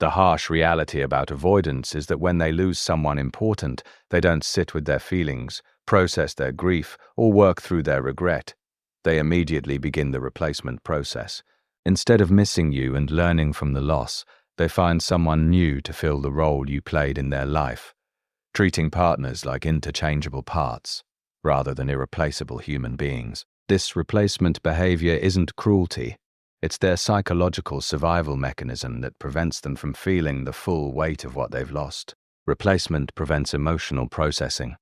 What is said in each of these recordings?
The harsh reality about avoidance is that when they lose someone important, they don't sit with their feelings, process their grief, or work through their regret. They immediately begin the replacement process. Instead of missing you and learning from the loss, they find someone new to fill the role you played in their life, treating partners like interchangeable parts, rather than irreplaceable human beings. This replacement behavior isn't cruelty. It's their psychological survival mechanism that prevents them from feeling the full weight of what they've lost. Replacement prevents emotional processing.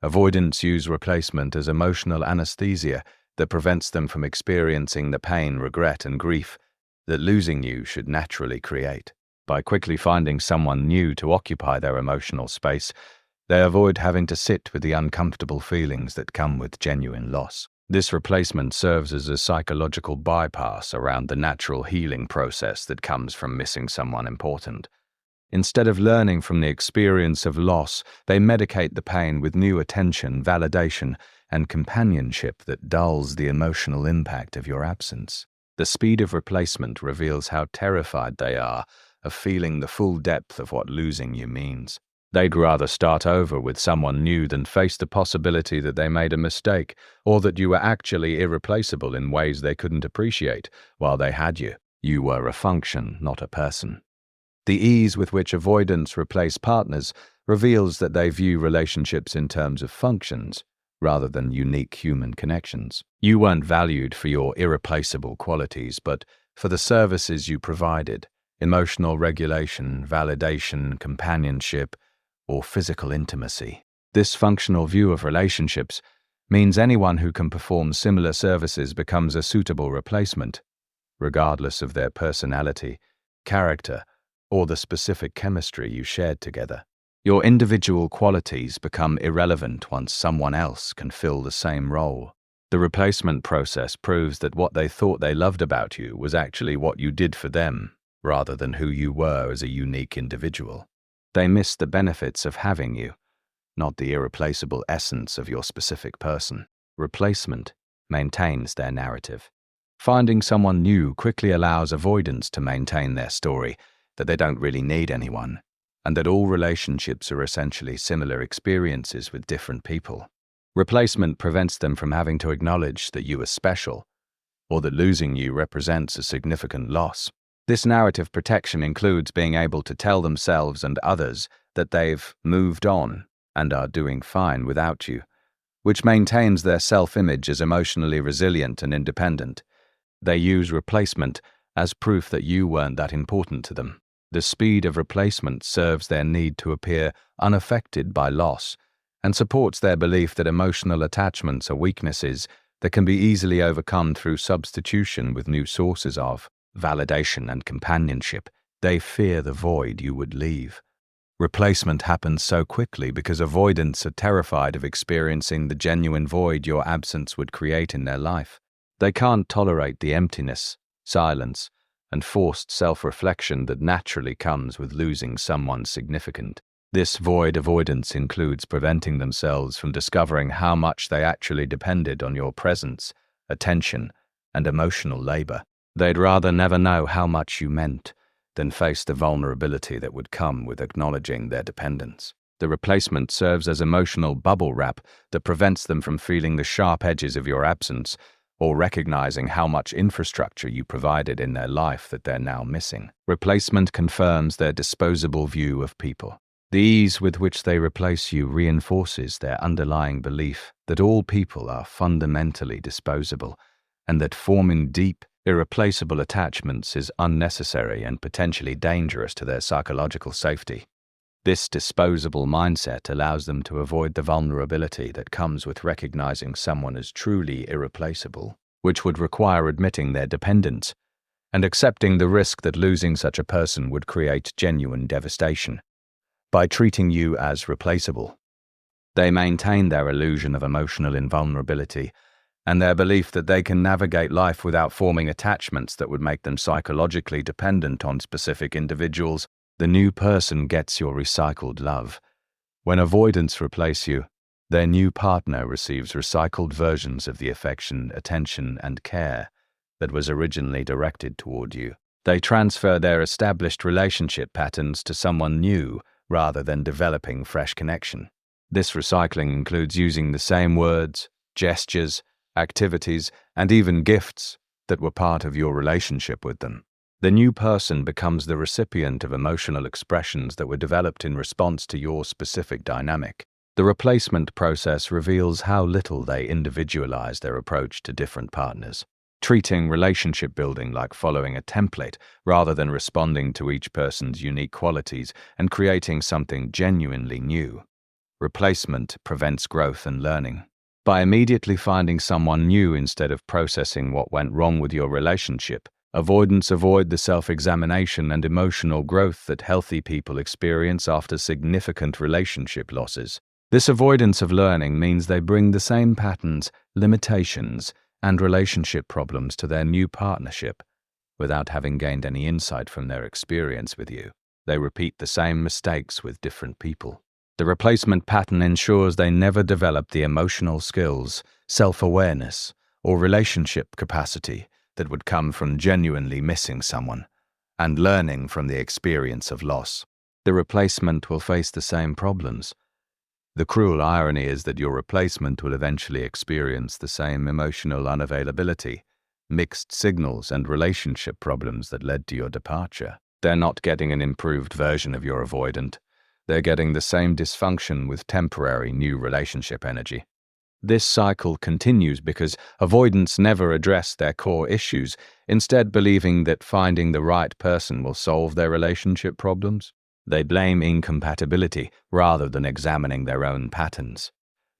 Avoidants use replacement as emotional anesthesia that prevents them from experiencing the pain, regret, and grief that losing you should naturally create. By quickly finding someone new to occupy their emotional space, they avoid having to sit with the uncomfortable feelings that come with genuine loss. This replacement serves as a psychological bypass around the natural healing process that comes from missing someone important. Instead of learning from the experience of loss, they medicate the pain with new attention, validation, and companionship that dulls the emotional impact of your absence. The speed of replacement reveals how terrified they are of feeling the full depth of what losing you means. They'd rather start over with someone new than face the possibility that they made a mistake, or that you were actually irreplaceable in ways they couldn't appreciate while they had you. You were a function, not a person. The ease with which avoidants replace partners reveals that they view relationships in terms of functions, rather than unique human connections. You weren't valued for your irreplaceable qualities, but for the services you provided: emotional regulation, validation, companionship, or physical intimacy. This functional view of relationships means anyone who can perform similar services becomes a suitable replacement, regardless of their personality, character, or the specific chemistry you shared together. Your individual qualities become irrelevant once someone else can fill the same role. The replacement process proves that what they thought they loved about you was actually what you did for them, rather than who you were as a unique individual. They miss the benefits of having you, not the irreplaceable essence of your specific person. Replacement maintains their narrative. Finding someone new quickly allows avoidants to maintain their story that they don't really need anyone, and that all relationships are essentially similar experiences with different people. Replacement prevents them from having to acknowledge that you are special, or that losing you represents a significant loss. This narrative protection includes being able to tell themselves and others that they've moved on and are doing fine without you, which maintains their self-image as emotionally resilient and independent. They use replacement as proof that you weren't that important to them. The speed of replacement serves their need to appear unaffected by loss and supports their belief that emotional attachments are weaknesses that can be easily overcome through substitution with new sources of validation and companionship. They fear the void you would leave. Replacement happens so quickly because avoidants are terrified of experiencing the genuine void your absence would create in their life. They can't tolerate the emptiness, silence, and forced self-reflection that naturally comes with losing someone significant. This void avoidance includes preventing themselves from discovering how much they actually depended on your presence, attention, and emotional labor. They'd rather never know how much you meant than face the vulnerability that would come with acknowledging their dependence. The replacement serves as emotional bubble wrap that prevents them from feeling the sharp edges of your absence or recognizing how much infrastructure you provided in their life that they're now missing. Replacement confirms their disposable view of people. The ease with which they replace you reinforces their underlying belief that all people are fundamentally disposable, and that forming deep, irreplaceable attachments is unnecessary and potentially dangerous to their psychological safety. This disposable mindset allows them to avoid the vulnerability that comes with recognizing someone as truly irreplaceable, which would require admitting their dependence and accepting the risk that losing such a person would create genuine devastation. By treating you as replaceable, they maintain their illusion of emotional invulnerability and their belief that they can navigate life without forming attachments that would make them psychologically dependent on specific individuals. The new person gets your recycled love. When avoidants replace you, their new partner receives recycled versions of the affection, attention, and care that was originally directed toward you. They transfer their established relationship patterns to someone new rather than developing fresh connection. This recycling includes using the same words, gestures, activities, and even gifts that were part of your relationship with them. The new person becomes the recipient of emotional expressions that were developed in response to your specific dynamic. The replacement process reveals how little they individualize their approach to different partners, treating relationship building like following a template rather than responding to each person's unique qualities and creating something genuinely new. Replacement prevents growth and learning. By immediately finding someone new instead of processing what went wrong with your relationship, avoidants avoid the self-examination and emotional growth that healthy people experience after significant relationship losses. This avoidance of learning means they bring the same patterns, limitations, and relationship problems to their new partnership without having gained any insight from their experience with you. They repeat the same mistakes with different people. The replacement pattern ensures they never develop the emotional skills, self-awareness, or relationship capacity that would come from genuinely missing someone and learning from the experience of loss. The replacement will face the same problems. The cruel irony is that your replacement will eventually experience the same emotional unavailability, mixed signals, and relationship problems that led to your departure. They're not getting an improved version of your avoidant. They're getting the same dysfunction with temporary new relationship energy. This cycle continues because avoidants never address their core issues, instead believing that finding the right person will solve their relationship problems. They blame incompatibility rather than examining their own patterns.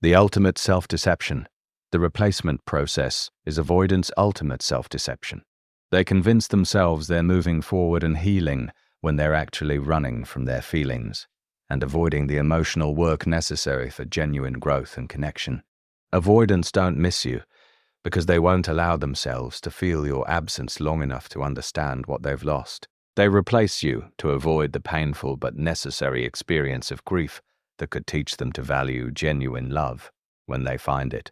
The ultimate self-deception. The replacement process is avoidants' ultimate self-deception. They convince themselves they're moving forward and healing when they're actually running from their feelings and avoiding the emotional work necessary for genuine growth and connection. Avoidants don't miss you because they won't allow themselves to feel your absence long enough to understand what they've lost. They replace you to avoid the painful but necessary experience of grief that could teach them to value genuine love when they find it.